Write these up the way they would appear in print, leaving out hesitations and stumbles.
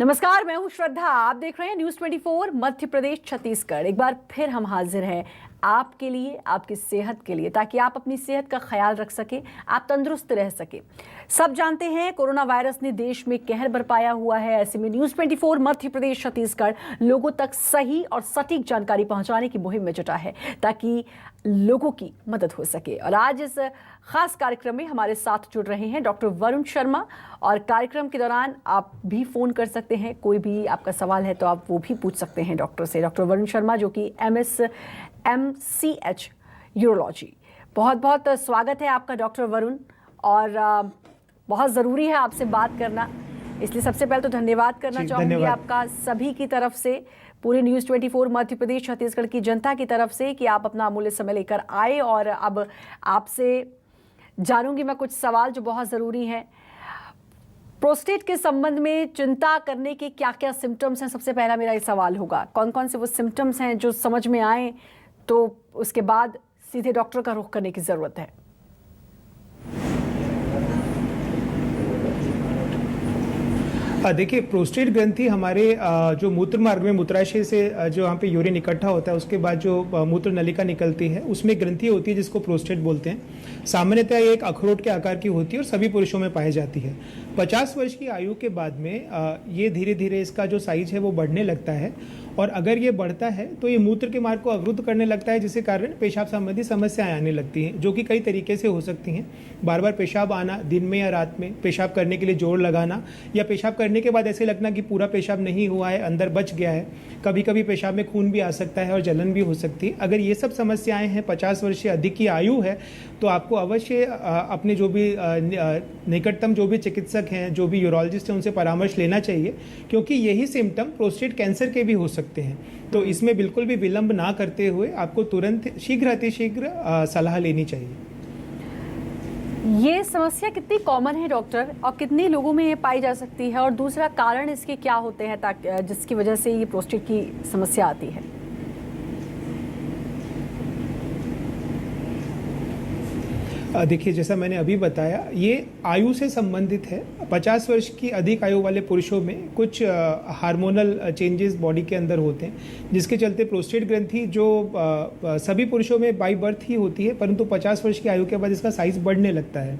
नमस्कार, मैं हूं श्रद्धा। आप देख रहे हैं न्यूज़ 24 मध्य प्रदेश छत्तीसगढ़। एक बार फिर हम हाजिर हैं आपके लिए, आपकी सेहत के लिए, ताकि आप अपनी सेहत का ख्याल रख सके, आप तंदुरुस्त रह सके। सब जानते हैं कोरोना वायरस ने देश में कहर बरपाया हुआ है। ऐसे में न्यूज़ 24 मध्य प्रदेश छत्तीसगढ़ लोगों तक सही और सटीक जानकारी पहुंचाने की मुहिम में जुटा है, ताकि लोगों की मदद हो सके। और आज इस खास कार्यक्रम में हमारे साथ जुड़ रहे हैं डॉक्टर वरुण शर्मा। और कार्यक्रम के दौरान आप भी फ़ोन कर सकते हैं, कोई भी आपका सवाल है तो आप वो भी पूछ सकते हैं डॉक्टर से। डॉक्टर वरुण शर्मा, जो कि MSMCH यूरोलॉजी। बहुत बहुत स्वागत है आपका डॉक्टर वरुण। और बहुत ज़रूरी है आपसे बात करना, इसलिए सबसे पहले तो धन्यवाद करना चाहूँगी आपका सभी की तरफ से, पूरे न्यूज़ 24 मध्य प्रदेश छत्तीसगढ़ की जनता की तरफ से, कि आप अपना अमूल्य समय लेकर आए। और अब आपसे जानूंगी मैं कुछ सवाल जो बहुत ज़रूरी हैं। प्रोस्टेट के संबंध में चिंता करने के क्या क्या सिम्टम्स हैं? सबसे पहला मेरा ये सवाल होगा, कौन कौन से वो सिम्टम्स हैं जो समझ में आए तो उसके बाद सीधे डॉक्टर का रुख करने की ज़रूरत है? देखिए, प्रोस्टेट ग्रंथि हमारे जो मूत्र मार्ग में मूत्राशय से जो यहाँ पे यूरिन इकट्ठा होता है, उसके बाद जो मूत्र नलिका निकलती है, उसमें ग्रंथि होती है जिसको प्रोस्टेट बोलते हैं। सामान्यतः ये एक अखरोट के आकार की होती है और सभी पुरुषों में पाई जाती है। 50 वर्ष की आयु के बाद में ये धीरे धीरे इसका जो साइज है वो बढ़ने लगता है। और अगर ये बढ़ता है तो ये मूत्र के मार्ग को अवरुद्ध करने लगता है, जिसके कारण पेशाब संबंधी समस्याएं आने लगती हैं, जो कि कई तरीके से हो सकती हैं। बार बार पेशाब आना, दिन में या रात में, पेशाब करने के लिए जोर लगाना, या पेशाब करने के बाद ऐसे लगना कि पूरा पेशाब नहीं हुआ है, अंदर बच गया है। कभी कभी पेशाब में खून भी आ सकता है और जलन भी हो सकती है। अगर ये सब समस्याएं हैं, 50 वर्ष से अधिक की आयु है, तो आपको अवश्य अपने जो भी निकटतम जो भी चिकित्सक हैं, जो भी यूरोलॉजिस्ट हैं, उनसे परामर्श लेना चाहिए, क्योंकि यही सिम्टम प्रोस्टेट कैंसर के भी हो सकते हैं। तो इसमें बिल्कुल भी विलंब ना करते हुए आपको तुरंत शीघ्र अतिशीघ्र सलाह लेनी चाहिए। ये समस्या कितनी कॉमन है डॉक्टर, और कितने लोगों में ये पाई जा सकती है? और दूसरा, कारण इसके क्या होते हैं ताकि जिसकी वजह से ये प्रोस्टेट की समस्या आती है? देखिए, जैसा मैंने अभी बताया, ये आयु से संबंधित है। 50 वर्ष की अधिक आयु वाले पुरुषों में कुछ हार्मोनल चेंजेस बॉडी के अंदर होते हैं, जिसके चलते प्रोस्टेट ग्रंथि जो सभी पुरुषों में बाई बर्थ ही होती है, परंतु 50 वर्ष की आयु के बाद इसका साइज बढ़ने लगता है।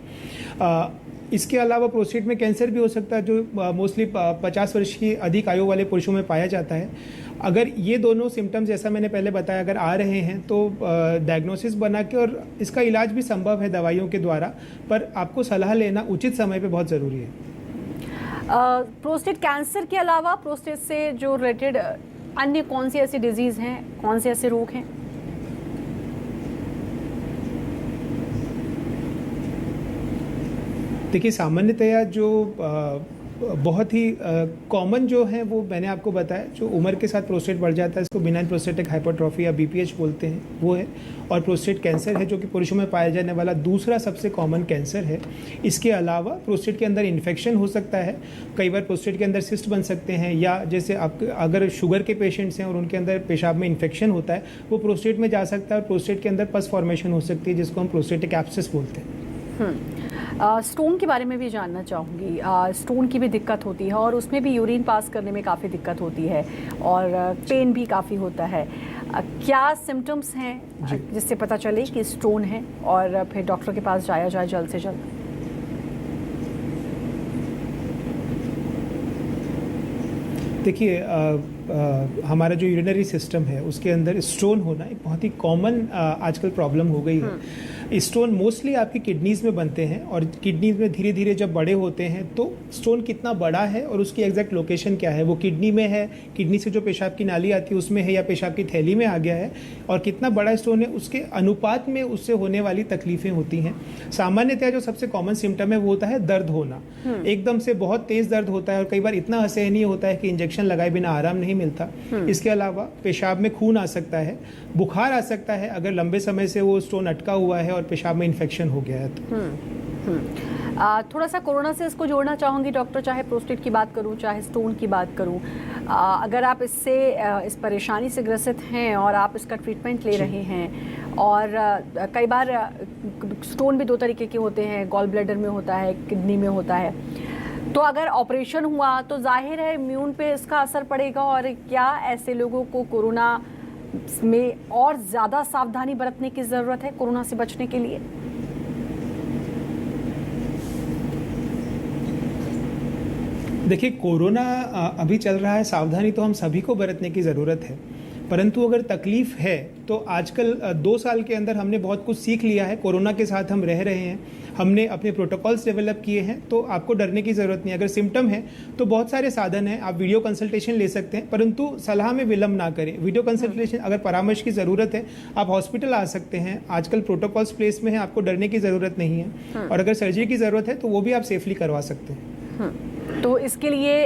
इसके अलावा प्रोस्टेट में कैंसर भी हो सकता है, जो मोस्टली 50 वर्ष की अधिक आयु वाले पुरुषों में पाया जाता है। अगर ये दोनों सिम्टम्स, जैसा मैंने पहले बताया, अगर आ रहे हैं तो डायग्नोसिस बना के, और इसका इलाज भी संभव है दवाइयों के द्वारा, पर आपको सलाह लेना उचित समय पे बहुत ज़रूरी है। प्रोस्टेट कैंसर के अलावा प्रोस्टेट से जो रिलेटेड अन्य कौन सी ऐसी डिजीज़ हैं, कौन से ऐसे रोग हैं? देखिए, सामान्यतया जो बहुत ही कॉमन जो है वो मैंने आपको बताया, जो उम्र के साथ प्रोस्टेट बढ़ जाता है, इसको बिनाइन प्रोस्टेटिक हाइपरट्रॉफी या BPH बोलते हैं, वो है। और प्रोस्टेट कैंसर है, जो कि पुरुषों में पाया जाने वाला दूसरा सबसे कॉमन कैंसर है। इसके अलावा प्रोस्टेट के अंदर इन्फेक्शन हो सकता है, कई बार प्रोस्टेट के अंदर सिस्ट बन सकते हैं, या जैसे आप अगर शुगर के पेशेंट्स हैं और उनके अंदर पेशाब में इन्फेक्शन होता है, वो प्रोस्टेट में जा सकता है और प्रोस्टेट के अंदर पस फॉर्मेशन हो सकती है, जिसको हम प्रोस्टेटिक एब्सेस बोलते हैं। स्टोन के बारे में भी जानना चाहूँगी। स्टोन की भी दिक्कत होती है और उसमें भी यूरिन पास करने में काफ़ी दिक्कत होती है, और पेन भी काफ़ी होता है। क्या सिम्टम्स हैं जिससे पता चले कि स्टोन है, और फिर डॉक्टर के पास जाया जाए जल्द से जल्द? देखिए, हमारा जो यूरिनरी सिस्टम है, उसके अंदर स्टोन होना एक बहुत ही कॉमन आजकल प्रॉब्लम हो गई है। स्टोन मोस्टली आपकी किडनीज में बनते हैं, और किडनीज में धीरे धीरे जब बड़े होते हैं तो स्टोन कितना बड़ा है और उसकी एग्जैक्ट लोकेशन क्या है, वो किडनी में है, किडनी से जो पेशाब की नाली आती है उसमें है, या पेशाब की थैली में आ गया है, और कितना बड़ा स्टोन है, उसके अनुपात में उससे होने वाली तकलीफें होती हैं। सामान्यतः जो सबसे कॉमन सिम्टम है वो होता है दर्द होना। एकदम से बहुत तेज दर्द होता है, और कई बार इतना असहनीय होता है कि इंजेक्शन लगाए बिना आराम नहीं मिलता। इसके अलावा पेशाब में खून आ सकता है, बुखार आ सकता है, अगर लंबे समय से वो स्टोन अटका हुआ है और पेशाब में इन्फेक्शन हो गया है तो। थोड़ा सा कोरोना से इसको जोड़ना चाहूँगी डॉक्टर, चाहे प्रोस्टेट की बात करूँ चाहे स्टोन की बात करूँ। अगर आप इस परेशानी से ग्रसित हैं और आप इसका ट्रीटमेंट ले रहे हैं, और कई बार स्टोन भी दो तरीके के होते हैं, गॉल ब्लैडर में होता है, किडनी में होता है, तो अगर ऑपरेशन हुआ तो जाहिर है इम्यून पे इसका असर पड़ेगा, और क्या ऐसे लोगों को कोरोना में और ज़्यादा सावधानी बरतने की ज़रूरत है कोरोना से बचने के लिए? देखिए, कोरोना अभी चल रहा है, सावधानी तो हम सभी को बरतने की ज़रूरत है, परंतु अगर तकलीफ है तो आजकल 2 साल के अंदर हमने बहुत कुछ सीख लिया है। कोरोना के साथ हम रह रहे हैं, हमने अपने प्रोटोकॉल्स डेवलप किए हैं, तो आपको डरने की ज़रूरत नहीं। अगर सिम्टम है तो बहुत सारे साधन हैं, आप वीडियो कंसल्टेशन ले सकते हैं, परंतु सलाह में विलंब ना करें। वीडियो कंसल्टेशन, अगर परामर्श की ज़रूरत है आप हॉस्पिटल आ सकते हैं, आजकल प्रोटोकॉल्स प्लेस में है, आपको डरने की ज़रूरत नहीं है। और अगर सर्जरी की ज़रूरत है तो वो भी आप सेफली करवा सकते हैं। तो इसके लिए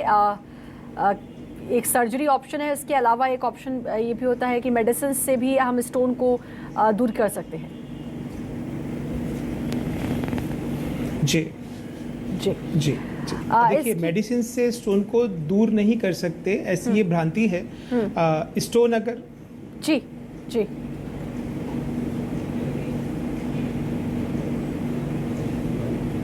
एक सर्जरी ऑप्शन है, इसके अलावा एक ऑप्शन ये भी होता है कि मेडिसिन से भी हम स्टोन को दूर कर सकते हैं। जी जी जी जी। देखिए, मेडिसिन से स्टोन को दूर नहीं कर सकते, ऐसी ये भ्रांति है। स्टोन अगर जी जी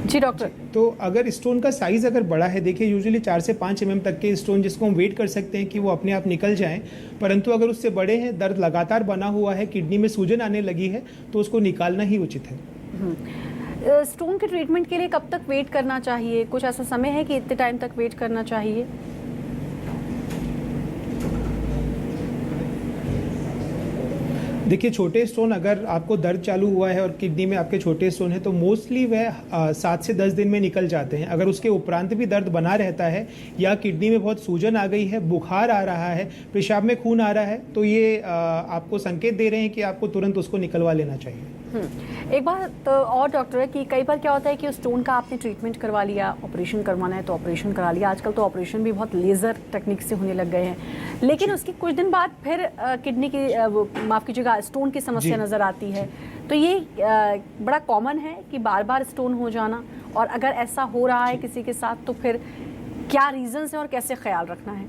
जी डॉक्टर, तो अगर स्टोन का साइज अगर बड़ा है, देखिए यूजुअली 4 से 5 mm तक के स्टोन जिसको हम वेट कर सकते हैं कि वो अपने आप निकल जाएं, परंतु अगर उससे बड़े हैं, दर्द लगातार बना हुआ है, किडनी में सूजन आने लगी है, तो उसको निकालना ही उचित है। स्टोन के ट्रीटमेंट के लिए कब तक वेट करना चाहिए? कुछ ऐसा समय है कि इतने टाइम तक वेट करना चाहिए? देखिए, छोटे स्टोन अगर आपको दर्द चालू हुआ है और किडनी में आपके छोटे स्टोन है तो मोस्टली वह 7 से 10 दिन में निकल जाते हैं। अगर उसके उपरांत भी दर्द बना रहता है या किडनी में बहुत सूजन आ गई है, बुखार आ रहा है, पेशाब में खून आ रहा है, तो ये आपको संकेत दे रहे हैं कि आपको तुरंत उसको निकलवा लेना चाहिए। एक बात तो और डॉक्टर है कि कई बार क्या होता है कि स्टोन का आपने ट्रीटमेंट करवा लिया, ऑपरेशन करवाना है तो ऑपरेशन करा लिया। आजकल तो ऑपरेशन भी बहुत लेज़र टेक्निक से होने लग गए हैं, लेकिन उसके कुछ दिन बाद फिर किडनी की माफ़ कीजिएगा स्टोन की समस्या नज़र आती है। तो ये बड़ा कॉमन है कि बार बार स्टोन हो जाना, और अगर ऐसा हो रहा है किसी के साथ तो फिर क्या रीज़न्स हैं और कैसे ख्याल रखना है?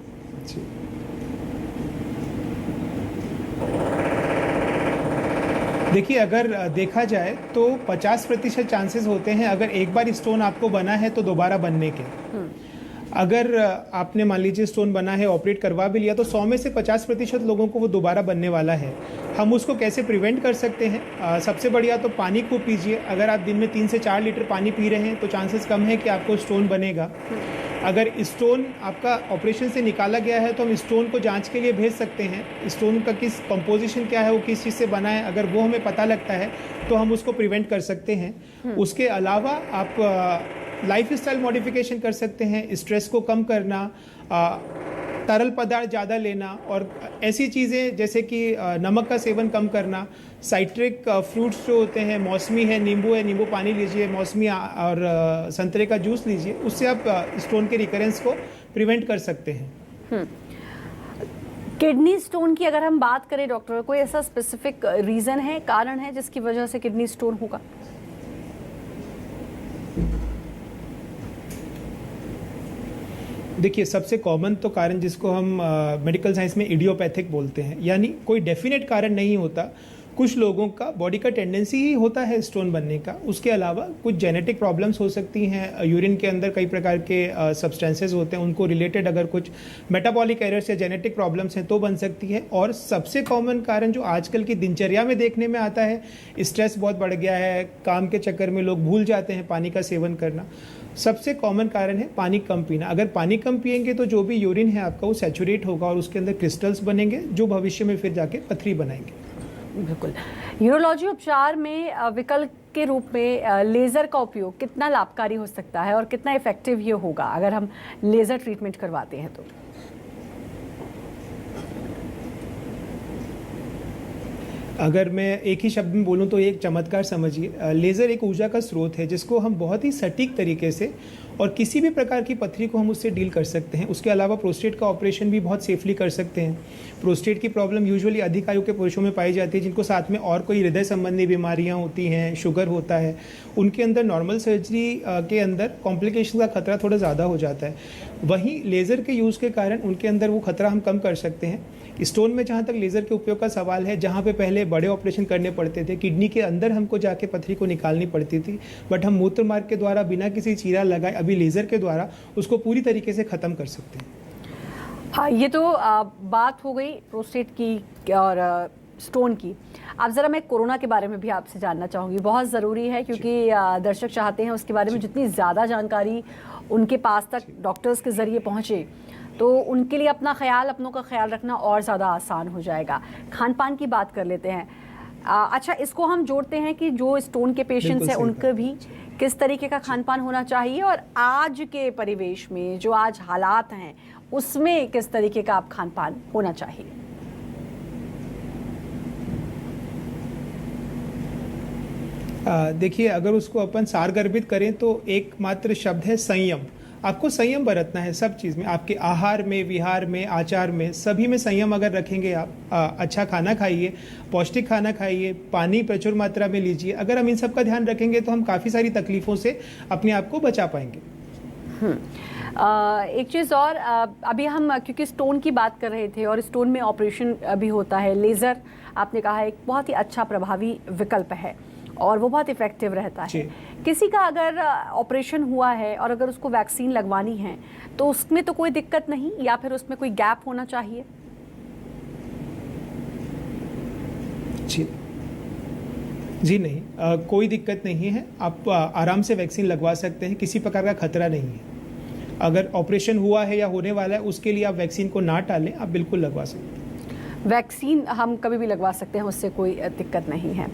देखिए, अगर देखा जाए तो 50% चांसेस होते हैं अगर एक बार स्टोन आपको बना है तो दोबारा बनने के। अगर आपने मान लीजिए स्टोन बना है, ऑपरेट करवा भी लिया, तो 100 में से 50% लोगों को वो दोबारा बनने वाला है। हम उसको कैसे प्रिवेंट कर सकते हैं? सबसे बढ़िया तो पानी खूब पीजिए। अगर आप दिन में 3 से 4 लीटर पानी पी रहे हैं तो चांसेस कम है कि आपको स्टोन बनेगा। अगर स्टोन आपका ऑपरेशन से निकाला गया है तो हम स्टोन को जांच के लिए भेज सकते हैं। स्टोन का किस कंपोजिशन क्या है, वो किस चीज़ से बना है, अगर वो हमें पता लगता है तो हम उसको प्रिवेंट कर सकते हैं। उसके अलावा आप लाइफ स्टाइल मॉडिफिकेशन कर सकते हैं, स्ट्रेस को कम करना, तरल पदार्थ ज़्यादा लेना, और ऐसी चीज़ें जैसे कि नमक का सेवन कम करना, साइट्रिक फ्रूट्स जो होते हैं, मौसमी है, नींबू पानी लीजिए, मौसमी और संतरे का जूस लीजिए, उससे आप स्टोन के रिकरेंस को प्रिवेंट कर सकते हैं। किडनी स्टोन की अगर हम बात करें डॉक्टर, कोई ऐसा स्पेसिफिक रीज़न है, कारण है जिसकी वजह से किडनी स्टोन होगा? देखिए, सबसे कॉमन तो कारण जिसको हम मेडिकल साइंस में इडियोपैथिक बोलते हैं, यानी कोई डेफिनेट कारण नहीं होता। कुछ लोगों का बॉडी का टेंडेंसी ही होता है स्टोन बनने का। उसके अलावा कुछ जेनेटिक प्रॉब्लम्स हो सकती हैं, यूरिन के अंदर कई प्रकार के सब्सटेंसेस होते हैं, उनको रिलेटेड अगर कुछ मेटाबॉलिक एरर्स या जेनेटिक प्रॉब्लम्स हैं तो बन सकती है। और सबसे कॉमन कारण जो आजकल की दिनचर्या में देखने में आता है, स्ट्रेस बहुत बढ़ गया है, काम के चक्कर में लोग भूल जाते हैं पानी का सेवन करना। सबसे कॉमन कारण है पानी कम पीना। अगर पानी कम पिएंगे तो जो भी यूरिन है आपका वो सैचुरेट होगा और उसके अंदर क्रिस्टल्स बनेंगे जो भविष्य में फिर जाके पथरी बनाएंगे। बिल्कुल। यूरोलॉजी उपचार में विकल्प के रूप में लेज़र का उपयोग कितना लाभकारी हो सकता है और कितना इफेक्टिव ये होगा अगर हम लेज़र ट्रीटमेंट करवाते हैं तो? अगर मैं एक ही शब्द में बोलूं तो एक चमत्कार समझिए। लेज़र एक ऊर्जा का स्रोत है जिसको हम बहुत ही सटीक तरीके से और किसी भी प्रकार की पथरी को हम उससे डील कर सकते हैं। उसके अलावा प्रोस्टेट का ऑपरेशन भी बहुत सेफली कर सकते हैं। प्रोस्टेट की प्रॉब्लम यूजुअली अधिक आयु के पुरुषों में पाई जाती है जिनको साथ में और कोई हृदय संबंधी बीमारियां होती हैं, शुगर होता है, उनके अंदर नॉर्मल सर्जरी के अंदर कॉम्प्लिकेशन का खतरा थोड़ा ज़्यादा हो जाता है। वहीं लेज़र के यूज़ के कारण उनके अंदर वो खतरा हम कम कर सकते हैं। स्टोन में जहाँ तक लेज़र के उपयोग का सवाल है, जहाँ पे पहले बड़े ऑपरेशन करने पड़ते थे, किडनी के अंदर हमको जाके पथरी को निकालनी पड़ती थी, बट हम मूत्र मार्ग के द्वारा बिना किसी चीरा लगाए अभी लेज़र के द्वारा उसको पूरी तरीके से ख़त्म कर सकते हैं। हाँ, ये तो बात हो गई प्रोस्टेट की और स्टोन की। अब ज़रा मैं कोरोना के बारे में भी आपसे जानना चाहूँगी, बहुत ज़रूरी है क्योंकि दर्शक चाहते हैं उसके बारे में जितनी ज़्यादा जानकारी उनके पास तक डॉक्टर्स के ज़रिए पहुँचे तो उनके लिए अपनों का ख्याल रखना और ज़्यादा आसान हो जाएगा। खान पान की बात कर लेते हैं। अच्छा, इसको हम जोड़ते हैं कि जो स्टोन के पेशेंट्स हैं उनके भी किस तरीके का खान पान होना चाहिए और आज के परिवेश में जो आज हालात हैं उसमें किस तरीके का आप खान पान होना चाहिए। देखिए, अगर उसको अपन सारगर्भित करें तो एकमात्र शब्द है संयम। आपको संयम बरतना है सब चीज़ में, आपके आहार में, विहार में, आचार में, सभी में संयम अगर रखेंगे आप, अच्छा खाना खाइए, पौष्टिक खाना खाइए, पानी प्रचुर मात्रा में लीजिए। अगर हम इन सब का ध्यान रखेंगे तो हम काफ़ी सारी तकलीफ़ों से अपने आप को बचा पाएंगे। एक चीज़ और, अभी हम क्योंकि स्टोन की बात कर रहे थे और स्टोन में ऑपरेशन भी होता है, लेज़र आपने कहा एक बहुत ही अच्छा प्रभावी विकल्प है और वो बहुत इफ़ेक्टिव रहता है। किसी का अगर ऑपरेशन हुआ है और अगर उसको वैक्सीन लगवानी है तो उसमें तो कोई दिक्कत नहीं, या फिर उसमें कोई गैप होना चाहिए? जी नहीं, कोई दिक्कत नहीं है। आप आराम से वैक्सीन लगवा सकते हैं, किसी प्रकार का खतरा नहीं है। अगर ऑपरेशन हुआ है या होने वाला है उसके लिए आप वैक्सीन को ना टालें, आप बिल्कुल लगवा सकते हैं। वैक्सीन हम कभी भी लगवा सकते हैं, उससे कोई दिक्कत नहीं है।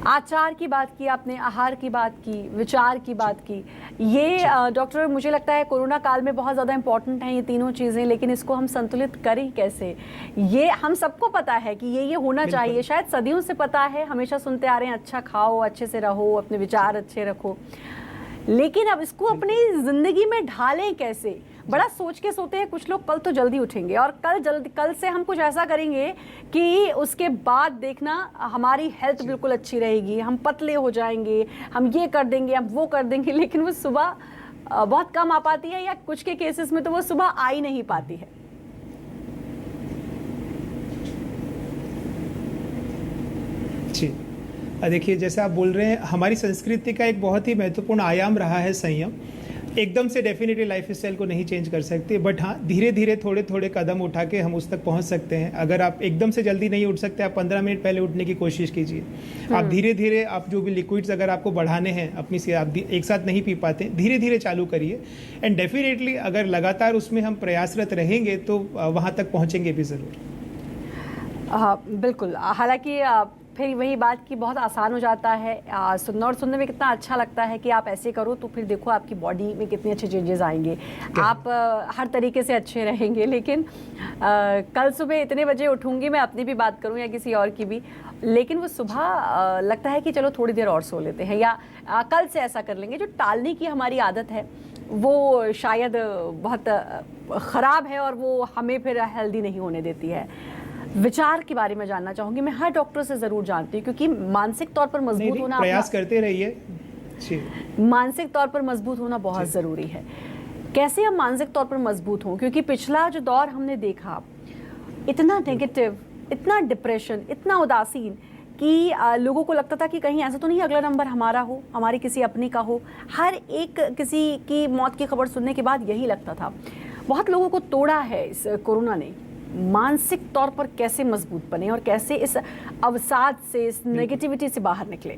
आचार की बात की आपने, आहार की बात की, विचार की बात की, ये डॉक्टर मुझे लगता है कोरोना काल में बहुत ज़्यादा इम्पॉर्टेंट हैं ये तीनों चीज़ें, लेकिन इसको हम संतुलित करें कैसे? ये हम सबको पता है कि ये होना चाहिए, शायद सदियों से पता है, हमेशा सुनते आ रहे हैं अच्छा खाओ, अच्छे से रहो, अपने विचार अच्छे रखो, लेकिन अब इसको अपनी ज़िंदगी में ढालें कैसे? बड़ा सोच के सोते हैं कुछ लोग, कल तो जल्दी उठेंगे और कल से हम कुछ ऐसा करेंगे कि उसके बाद देखना हमारी हेल्थ बिल्कुल अच्छी रहेगी, हम पतले हो जाएंगे, हम ये कर देंगे, हम वो कर देंगे, लेकिन वो सुबह बहुत कम आ पाती है या कुछ के केसेस में तो वो सुबह आ ही नहीं पाती है। जी, देखिए जैसे आप बोल रहे हैं, हमारी संस्कृति का एक बहुत ही महत्वपूर्ण आयाम रहा है संयम। एकदम से डेफिनेटली लाइफ स्टाइल को नहीं चेंज कर सकते, बट हाँ धीरे धीरे थोड़े थोड़े कदम उठा के हम उस तक पहुंच सकते हैं। अगर आप एकदम से जल्दी नहीं उठ सकते, आप 15 मिनट पहले उठने की कोशिश कीजिए। आप धीरे धीरे, आप जो भी लिक्विड्स अगर आपको बढ़ाने हैं अपनी से, आप एक साथ नहीं पी पाते, धीरे धीरे चालू करिए एंड डेफिनेटली अगर लगातार उसमें हम प्रयासरत रहेंगे तो वहाँ तक पहुँचेंगे भी ज़रूर। बिल्कुल, हालांकि फिर वही बात की बहुत आसान हो जाता है सुनना, और सुनने में कितना अच्छा लगता है कि आप ऐसे करो तो फिर देखो आपकी बॉडी में कितने अच्छे चेंजेस आएंगे, आप हर तरीके से अच्छे रहेंगे। लेकिन कल सुबह इतने बजे उठूंगी, मैं अपनी भी बात करूं या किसी और की भी, लेकिन वो सुबह लगता है कि चलो थोड़ी देर और सो लेते हैं या कल से ऐसा कर लेंगे। जो टालने की हमारी आदत है वो शायद बहुत ख़राब है और वो हमें फिर हेल्दी नहीं होने देती है। विचार के बारे में जानना चाहूंगी, मैं हर डॉक्टर से जरूर जानती हूँ क्योंकि मानसिक तौर पर मजबूत होना, प्रयास करते रहिए, मानसिक तौर पर मजबूत होना बहुत ज़रूरी है। कैसे हम मानसिक तौर पर मजबूत हों, क्योंकि पिछला जो दौर हमने देखा इतना नेगेटिव, इतना डिप्रेशन, इतना उदासीन कि लोगों को लगता था कि कहीं ऐसा तो नहीं अगला नंबर हमारा हो, हमारे किसी अपने का हो। हर एक किसी की मौत की खबर सुनने के बाद यही लगता था। बहुत लोगों को तोड़ा है इस कोरोना ने। मानसिक तौर पर कैसे मजबूत बने और कैसे इस अवसाद से, इस नेगेटिविटी से बाहर निकले?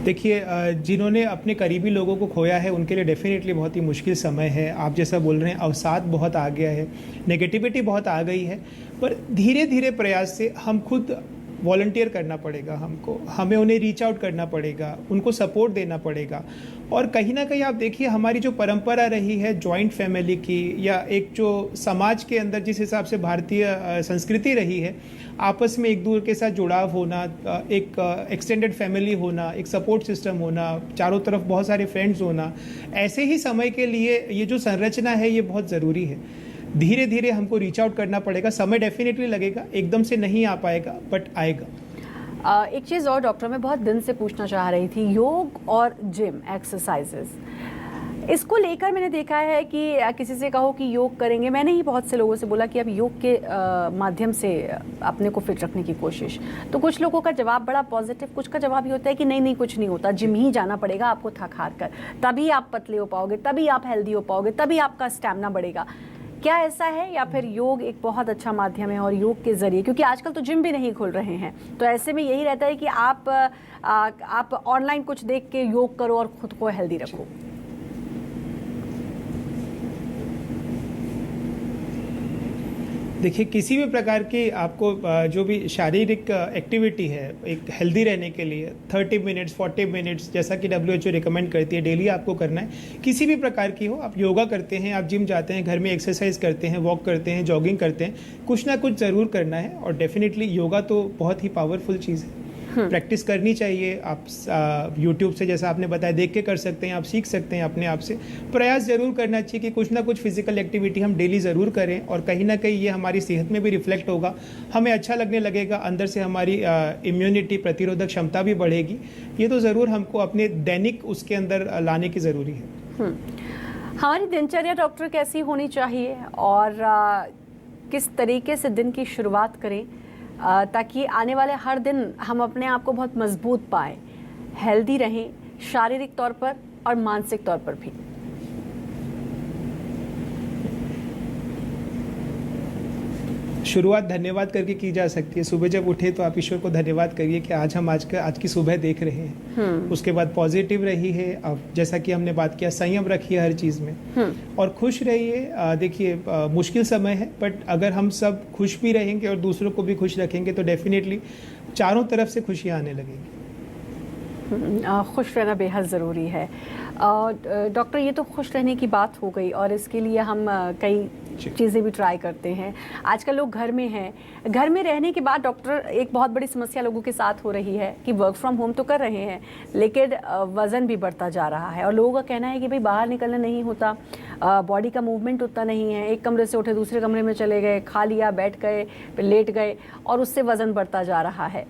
देखिए, जिन्होंने अपने करीबी लोगों को खोया है उनके लिए डेफिनेटली बहुत ही मुश्किल समय है। आप जैसा बोल रहे हैं, अवसाद बहुत आ गया है, नेगेटिविटी बहुत आ गई है, पर धीरे धीरे प्रयास से हम खुद वॉलंटियर करना पड़ेगा, हमें उन्हें रीच आउट करना पड़ेगा, उनको सपोर्ट देना पड़ेगा। और कहीं ना कहीं आप देखिए, हमारी जो परंपरा रही है जॉइंट फैमिली की, या एक जो समाज के अंदर जिस हिसाब से भारतीय संस्कृति रही है, आपस में एक दूसरे के साथ जुड़ाव होना, एक एक्सटेंडेड फैमिली होना, एक सपोर्ट सिस्टम होना, चारों तरफ बहुत सारे फ्रेंड्स होना, ऐसे ही समय के लिए ये जो संरचना है ये बहुत ज़रूरी है। धीरे धीरे हमको रीच आउट करना पड़ेगा, समय डेफिनेटली लगेगा, एकदम से नहीं आ पाएगा, बट आएगा। एक चीज़ और डॉक्टर, मैं बहुत दिन से पूछना चाह रही थी, योग और जिम एक्सरसाइजेस, इसको लेकर मैंने देखा है कि किसी से कहो कि योग करेंगे, मैंने ही बहुत से लोगों से बोला कि अब योग के माध्यम से अपने को फिट रखने की कोशिश, तो कुछ लोगों का जवाब बड़ा पॉजिटिव, कुछ का जवाब ये होता है कि नहीं नहीं कुछ नहीं होता, जिम ही जाना पड़ेगा आपको थक हार कर, तभी आप पतले हो पाओगे, तभी आप हेल्दी हो पाओगे, तभी आपका स्टैमिना बढ़ेगा। क्या ऐसा है, या फिर योग एक बहुत अच्छा माध्यम है और योग के ज़रिए, क्योंकि आजकल तो जिम भी नहीं खुल रहे हैं, तो ऐसे में यही रहता है कि आप ऑनलाइन कुछ देख के योग करो और खुद को हेल्दी रखो? देखिए, किसी भी प्रकार की आपको जो भी शारीरिक एक्टिविटी है एक हेल्दी रहने के लिए 30 मिनट्स 40 मिनट्स जैसा कि WHO रिकमेंड करती है डेली आपको करना है, किसी भी प्रकार की हो, आप योगा करते हैं, आप जिम जाते हैं, घर में एक्सरसाइज करते हैं, वॉक करते हैं, जॉगिंग करते हैं, कुछ ना कुछ ज़रूर करना है। और डेफिनेटली योगा तो बहुत ही पावरफुल चीज़ है, प्रैक्टिस करनी चाहिए। आप यूट्यूब से जैसा आपने बताया देख के कर सकते हैं, आप सीख सकते हैं अपने आप से। प्रयास ज़रूर करना चाहिए कि कुछ ना कुछ फिजिकल एक्टिविटी हम डेली ज़रूर करें, और कहीं ना कहीं ये हमारी सेहत में भी रिफ्लेक्ट होगा, हमें अच्छा लगने लगेगा, अंदर से हमारी इम्यूनिटी प्रतिरोधक क्षमता भी बढ़ेगी। ये तो ज़रूर हमको अपने दैनिक उसके अंदर लाने की ज़रूरी है। हमारी दिनचर्या डॉक्टर कैसी होनी चाहिए, और किस तरीके से दिन की शुरुआत करें ताकि आने वाले हर दिन हम अपने आप को बहुत मजबूत पाएं, हेल्दी रहें शारीरिक तौर पर और मानसिक तौर पर भी? शुरुआत धन्यवाद करके की जा सकती है। सुबह जब उठे तो आप ईश्वर को धन्यवाद करिए कि आज हम आज की सुबह देख रहे हैं। उसके बाद पॉजिटिव रही है, अब जैसा कि हमने बात किया, संयम रखिए हर चीज़ में, और खुश रहिए। देखिए, मुश्किल समय है, बट अगर हम सब खुश भी रहेंगे और दूसरों को भी खुश रखेंगे तो डेफिनेटली चारों तरफ से खुशियाँ आने लगेंगी। खुश रहना बेहद ज़रूरी है। डॉक्टर, ये तो खुश रहने की बात हो गई, और इसके लिए हम कई चीज़ें भी ट्राई करते हैं। आजकल लोग घर में हैं, घर में रहने के बाद डॉक्टर एक बहुत बड़ी समस्या लोगों के साथ हो रही है कि वर्क फ्रॉम होम तो कर रहे हैं, लेकिन वज़न भी बढ़ता जा रहा है, और लोगों का कहना है कि भाई बाहर निकलना नहीं होता, बॉडी का मूवमेंट उतना नहीं है, एक कमरे से उठे दूसरे कमरे में चले गए, खा लिया, बैठ गए, फिर लेट गए, और उससे वज़न बढ़ता जा रहा है।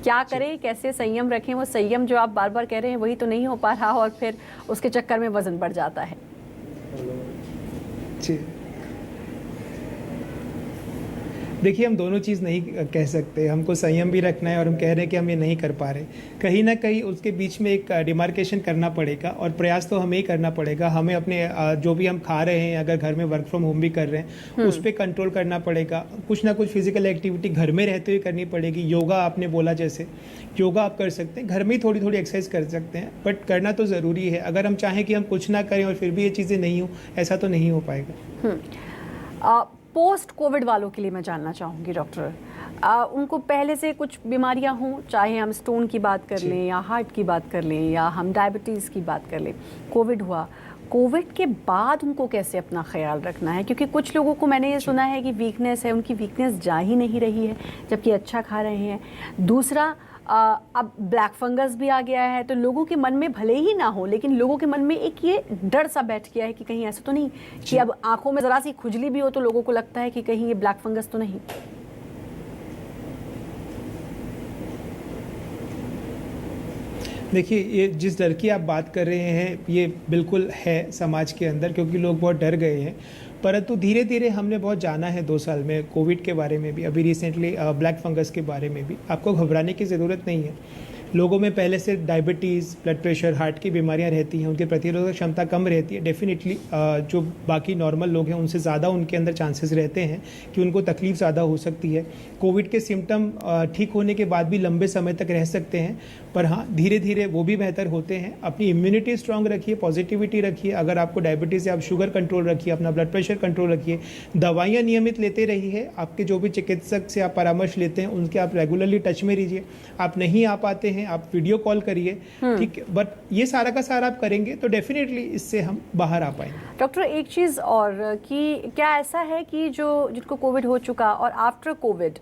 क्या करें, कैसे संयम रखें? वो संयम जो आप बार बार कह रहे हैं वही तो नहीं हो पा रहा, और फिर उसके चक्कर में वजन बढ़ जाता है। जी, देखिए, हम दोनों चीज़ नहीं कह सकते, हमको संयम भी रखना है और हम कह रहे हैं कि हम ये नहीं कर पा रहे। कहीं ना कहीं उसके बीच में एक डिमार्केशन करना पड़ेगा, और प्रयास तो हमें ही करना पड़ेगा। हमें अपने जो भी हम खा रहे हैं, अगर घर में वर्क फ्रॉम होम भी कर रहे हैं, उस पर कंट्रोल करना पड़ेगा। कुछ ना कुछ फिजिकल एक्टिविटी घर में रहते हुए करनी पड़ेगी। योगा आपने बोला, जैसे योगा आप कर सकते हैं, घर में ही थोड़ी थोड़ी एक्सरसाइज कर सकते हैं, बट करना तो ज़रूरी है। अगर हम चाहें कि हम कुछ ना करें और फिर भी ये चीज़ें नहीं हो, ऐसा तो नहीं हो पाएगा। पोस्ट कोविड वालों के लिए मैं जानना चाहूँगी डॉक्टर, उनको पहले से कुछ बीमारियां हों, चाहे हम स्टोन की बात कर लें या हार्ट की बात कर लें या हम डायबिटीज़ की बात कर लें, कोविड हुआ, कोविड के बाद उनको कैसे अपना ख्याल रखना है? क्योंकि कुछ लोगों को मैंने ये सुना है कि वीकनेस है, उनकी वीकनेस जा ही नहीं रही है जबकि अच्छा खा रहे हैं। दूसरा, अब ब्लैक फंगस भी आ गया है, तो लोगों के मन में भले ही ना हो, लेकिन लोगों के मन में एक ये डर सा बैठ गया है कि कहीं ऐसा तो नहीं कि अब आंखों में ज़रा सी खुजली भी हो तो लोगों को लगता है कि कहीं ये ब्लैक फंगस तो नहीं। देखिए, ये जिस डर की आप बात कर रहे हैं ये बिल्कुल है समाज के अंदर, क्योंकि लोग बहुत डर गए हैं। परंतु धीरे धीरे हमने बहुत जाना है 2 साल में, कोविड के बारे में भी, अभी रिसेंटली ब्लैक फंगस के बारे में भी। आपको घबराने की ज़रूरत नहीं है। लोगों में पहले से डायबिटीज़, ब्लड प्रेशर, हार्ट की बीमारियां रहती हैं, उनकी प्रतिरोधक क्षमता कम रहती है। डेफिनेटली जो बाकी नॉर्मल लोग हैं उनसे ज़्यादा उनके अंदर चांसेस रहते हैं कि उनको तकलीफ ज़्यादा हो सकती है। कोविड के सिम्टम ठीक होने के बाद भी लंबे समय तक रह सकते हैं, पर हाँ, धीरे धीरे वो भी बेहतर होते हैं। अपनी इम्यूनिटी स्ट्रांग रखिए, पॉजिटिविटी रखिए। अगर आपको डायबिटीज़ है, आप शुगर कंट्रोल रखिए, अपना ब्लड प्रेशर कंट्रोल रखिए, दवाइयाँ नियमित लेते रहिए। आपके जो भी चिकित्सक से आप परामर्श लेते हैं उनके आप रेगुलरली टच में रहिए। आप नहीं आ पाते हैं, आप वीडियो कॉल करिए, ठीक है, बट ये सारा का सारा आप करेंगे तो डेफिनेटली इससे हम बाहर आ पाएंगे। डॉक्टर, एक चीज़ और कि क्या ऐसा है कि जो जिनको कोविड हो चुका और आफ्टर कोविड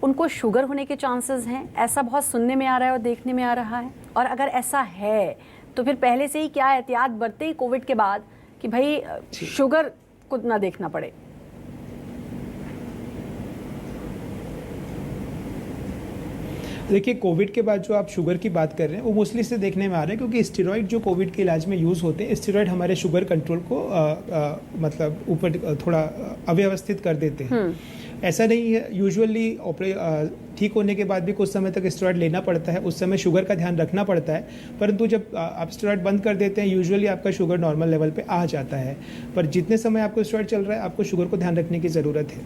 उनको शुगर होने के चांसेस हैं? ऐसा बहुत सुनने में आ रहा है और देखने में आ रहा है, और अगर ऐसा है तो फिर पहले से ही क्या एहतियात बरते कोविड के बाद कि भाई शुगर को ना देखना पड़े? देखिए, कोविड के बाद जो आप शुगर की बात कर रहे हैं वो मोस्टली से देखने में आ रहा है, क्योंकि स्टेरॉइड जो कोविड के इलाज में यूज़ होते हैं, स्टेरॉइड हमारे शुगर कंट्रोल को मतलब ऊपर थोड़ा अव्यवस्थित कर देते हैं। ऐसा नहीं है, यूजुअली ठीक होने के बाद भी कुछ समय तक स्टेरॉइड लेना पड़ता है, उस समय शुगर का ध्यान रखना पड़ता है, परंतु जब आप स्टेरॉइड बंद कर देते हैं यूजुअली आपका शुगर नॉर्मल लेवल पे आ जाता है। पर जितने समय आपको स्टेरॉइड चल रहा है आपको शुगर को ध्यान रखने की ज़रूरत है।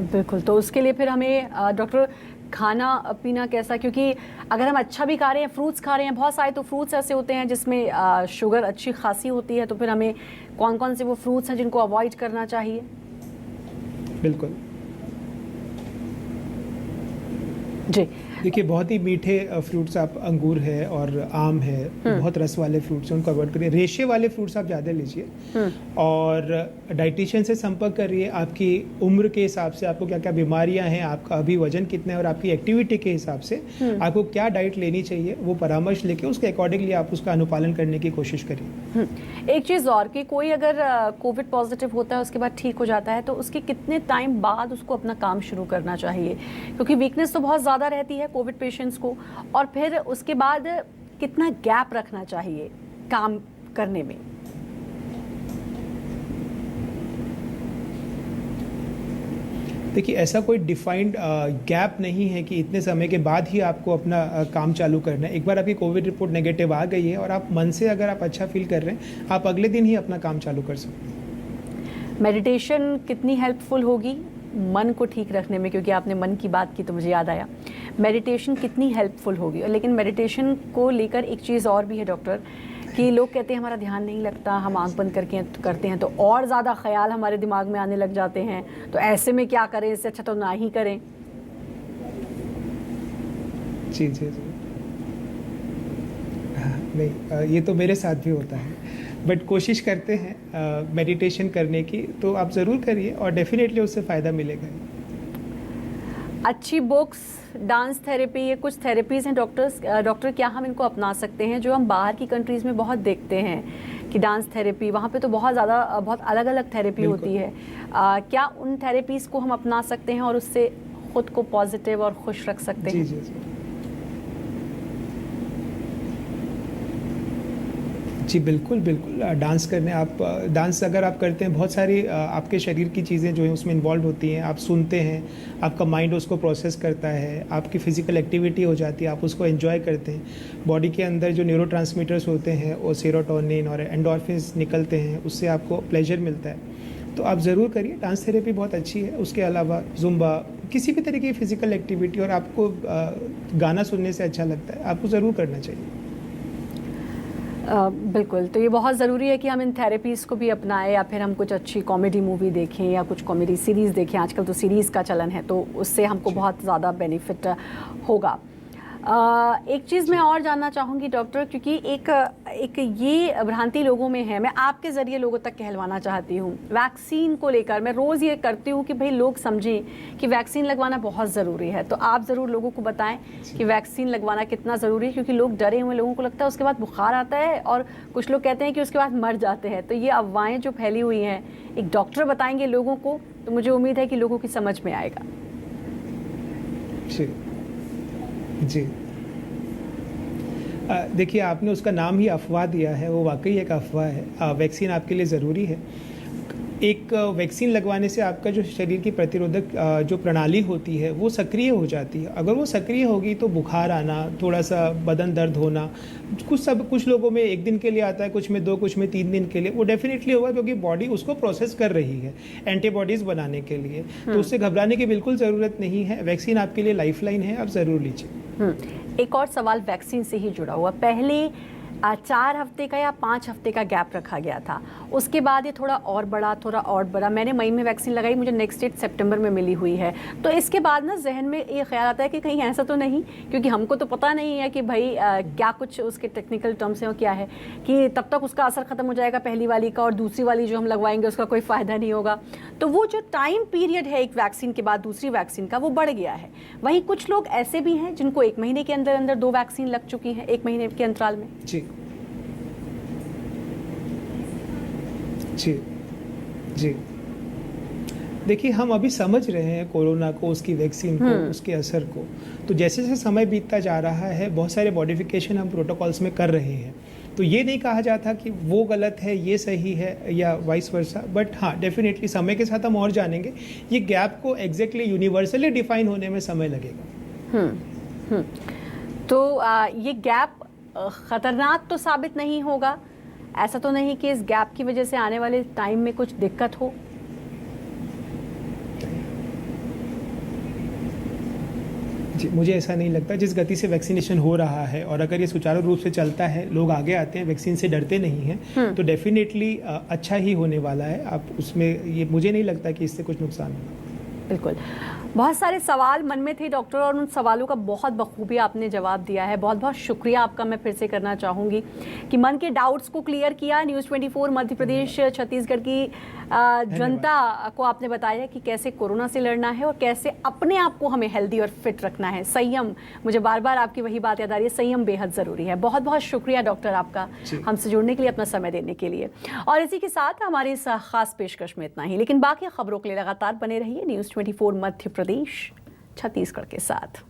बिल्कुल, तो उसके लिए फिर हमें डॉक्टर खाना पीना कैसा, क्योंकि अगर हम अच्छा भी खा रहे हैं, फ्रूट्स खा रहे हैं, बहुत सारे तो फ्रूट्स ऐसे होते हैं जिसमें शुगर अच्छी खासी होती है, तो फिर हमें कौन कौन से वो फ्रूट्स हैं जिनको अवॉइड करना चाहिए? बिल्कुल, जी देखिए, बहुत ही मीठे फ्रूट्स आप अंगूर है और आम है, बहुत रस वाले फ्रूट्स हैं, उनको अवॉइड करिए। रेशे वाले फ्रूट्स आप ज़्यादा लीजिए और डाइटिशियन से संपर्क करिए। आपकी उम्र के हिसाब से आपको क्या क्या बीमारियां हैं, आपका अभी वजन कितना है और आपकी एक्टिविटी के हिसाब से आपको क्या डाइट लेनी चाहिए, वो परामर्श लेके उसके अकॉर्डिंगली आप उसका अनुपालन करने की कोशिश करिए। एक चीज़ और कि कोई अगर कोविड पॉजिटिव होता है उसके बाद ठीक हो जाता है, तो उसके कितने टाइम बाद उसको अपना काम शुरू करना चाहिए? क्योंकि वीकनेस तो बहुत ज़्यादा रहती है कोविड पेशेंट्स को, और फिर उसके बाद कितना गैप रखना चाहिए काम करने में? देखिए, ऐसा कोई डिफाइंड गैप नहीं है कि इतने समय के बाद ही आपको अपना काम चालू करना है। एक बार आपकी कोविड रिपोर्ट नेगेटिव आ गई है और आप मन से अगर आप अच्छा फील कर रहे हैं, आप अगले दिन ही अपना काम चालू कर सकते हैं। मेडिटेशन कितनी हेल्पफुल होगी मन को ठीक रखने में? क्योंकि आपने मन की बात की तो मुझे याद आया, मेडिटेशन कितनी हेल्पफुल होगी। लेकिन मेडिटेशन को लेकर एक चीज़ और भी है डॉक्टर, कि लोग कहते हैं हमारा ध्यान नहीं लगता, हम आंख बंद करके करते हैं तो और ज़्यादा ख्याल हमारे दिमाग में आने लग जाते हैं, तो ऐसे में क्या करें? इससे अच्छा तो ना ही करें। जी जी जी, नहीं, ये तो मेरे साथ भी होता है, बट कोशिश करते हैं मेडिटेशन करने की, तो आप ज़रूर करिए और डेफिनेटली उससे फ़ायदा मिलेगा। अच्छी बुक्स, डांस थेरेपी, ये कुछ थेरेपीज़ हैं डॉक्टर, क्या हम इनको अपना सकते हैं जो हम बाहर की कंट्रीज़ में बहुत देखते हैं कि डांस थेरेपी, वहाँ पे तो बहुत ज़्यादा बहुत अलग अलग थेरेपी होती है, क्या उन थेरेपीज़ को हम अपना सकते हैं और उससे ख़ुद को पॉजिटिव और खुश रख सकते हैं? जी जी जी जी, बिल्कुल बिल्कुल। डांस अगर आप करते हैं, बहुत सारी आपके शरीर की चीज़ें जो हैं उसमें इन्वॉल्व होती हैं। आप सुनते हैं, आपका माइंड उसको प्रोसेस करता है, आपकी फिजिकल एक्टिविटी हो जाती है, आप उसको एंजॉय करते हैं। बॉडी के अंदर जो न्यूरोट्रांसमीटर्स होते हैं वो सेरोटोनिन और एंडोर्फिन्स निकलते हैं, उससे आपको प्लेजर मिलता है। तो आप ज़रूर करिए, डांस थेरेपी बहुत अच्छी है। उसके अलावा जुम्बा, किसी भी तरीके की फिजिकल एक्टिविटी, और आपको गाना सुनने से अच्छा लगता है, आपको ज़रूर करना चाहिए। बिल्कुल, तो ये बहुत ज़रूरी है कि हम इन थेरेपीज़ को भी अपनाएं, या फिर हम कुछ अच्छी कॉमेडी मूवी देखें या कुछ कॉमेडी सीरीज़ देखें। आजकल तो सीरीज़ का चलन है, तो उससे हमको बहुत ज़्यादा बेनिफिट होगा। एक चीज़ मैं और जानना चाहूँगी डॉक्टर, क्योंकि एक ये भ्रांति लोगों में है, मैं आपके ज़रिए लोगों तक कहलवाना चाहती हूँ। वैक्सीन को लेकर मैं रोज़ ये करती हूँ कि भाई लोग समझें कि वैक्सीन लगवाना बहुत ज़रूरी है, तो आप ज़रूर लोगों को बताएं कि वैक्सीन लगवाना कितना ज़रूरी है, क्योंकि लोग डरे हुए, लोगों को लगता है उसके बाद बुखार आता है, और कुछ लोग कहते हैं कि उसके बाद मर जाते हैं। तो ये अफवाहें जो फैली हुई हैं, एक डॉक्टर बताएंगे लोगों को, तो मुझे उम्मीद है कि लोगों की समझ में आएगा। जी जी, देखिए, आपने उसका नाम ही अफवाह दिया है, वो वाकई एक अफवाह है। वैक्सीन आपके लिए ज़रूरी है। एक वैक्सीन लगवाने से आपका जो शरीर की प्रतिरोधक जो प्रणाली होती है वो सक्रिय हो जाती है। अगर वो सक्रिय होगी तो बुखार आना, थोड़ा सा बदन दर्द होना, कुछ लोगों में 1 दिन के लिए आता है, कुछ में 2, कुछ में 3 दिन के लिए, वो डेफिनेटली होगा, क्योंकि बॉडी उसको प्रोसेस कर रही है एंटीबॉडीज़ बनाने के लिए। तो उससे घबराने की बिल्कुल ज़रूरत नहीं है। वैक्सीन आपके लिए लाइफलाइन है, आप ज़रूर लीजिए। एक और सवाल वैक्सीन से ही जुड़ा हुआ, पहले 4 हफ्ते का या 5 हफ्ते का गैप रखा गया था, उसके बाद ये थोड़ा और बढ़ा। मैंने मई में वैक्सीन लगाई, मुझे नेक्स्ट डेट सितंबर में मिली हुई है। तो इसके बाद ना जहन में ये ख्याल आता है कि कहीं ऐसा तो नहीं, क्योंकि हमको तो पता नहीं है कि भाई क्या कुछ उसके टेक्निकल टर्म्स हैं और क्या है, कि तब तक उसका असर ख़त्म हो जाएगा पहली वाली का, और दूसरी वाली जो हम लगवाएंगे उसका कोई फ़ायदा नहीं होगा। तो वो जो टाइम पीरियड है एक वैक्सीन के बाद दूसरी वैक्सीन का, वो बढ़ गया है। वहीं कुछ लोग ऐसे भी हैं जिनको 1 महीने के अंदर अंदर 2 वैक्सीन लग चुकी हैं, 1 महीने के अंतराल में। जी जी जी, देखिए, हम अभी समझ रहे हैं कोरोना को, उसकी वैक्सीन को, उसके असर को। तो जैसे जैसे समय बीतता जा रहा है, बहुत सारे मॉडिफिकेशन हम प्रोटोकॉल्स में कर रहे हैं। तो ये नहीं कहा जाता कि वो गलत है, ये सही है या वाइस वर्सा, बट हाँ, डेफिनेटली समय के साथ हम और जानेंगे। ये गैप को एग्जैक्टली यूनिवर्सली डिफाइन होने में समय लगेगा। तो ये गैप खतरनाक तो साबित नहीं होगा? ऐसा तो नहीं कि इस गैप की वजह से आने वाले टाइम में कुछ दिक्कत हो? जी, मुझे ऐसा नहीं लगता। जिस गति से वैक्सीनेशन हो रहा है और अगर ये सुचारू रूप से चलता है, लोग आगे आते हैं, वैक्सीन से डरते नहीं हैं, तो डेफिनेटली अच्छा ही होने वाला है। आप उसमें ये मुझे नहीं लगता कि इससे कुछ नुकसान होगा। बिल्कुल। बहुत सारे सवाल मन में थे डॉक्टर, और उन सवालों का बहुत बखूबी आपने जवाब दिया है। बहुत बहुत शुक्रिया आपका मैं फिर से करना चाहूँगी कि मन के डाउट्स को क्लियर किया। न्यूज़ 24 मध्य प्रदेश छत्तीसगढ़ की जनता को आपने बताया कि कैसे कोरोना से लड़ना है और कैसे अपने आप को हमें हेल्दी और फिट रखना है। संयम, मुझे बार बार आपकी वही बात याद आ रही है, संयम बेहद ज़रूरी है। बहुत बहुत शुक्रिया डॉक्टर आपका हमसे जुड़ने के लिए, अपना समय देने के लिए। और इसी के साथ हमारी इस खास पेशकश में इतना ही, लेकिन बाकी खबरों के लिए लगातार बने रहिए न्यूज़ 24 मध्य प्रदेश छत्तीसगढ़ के साथ।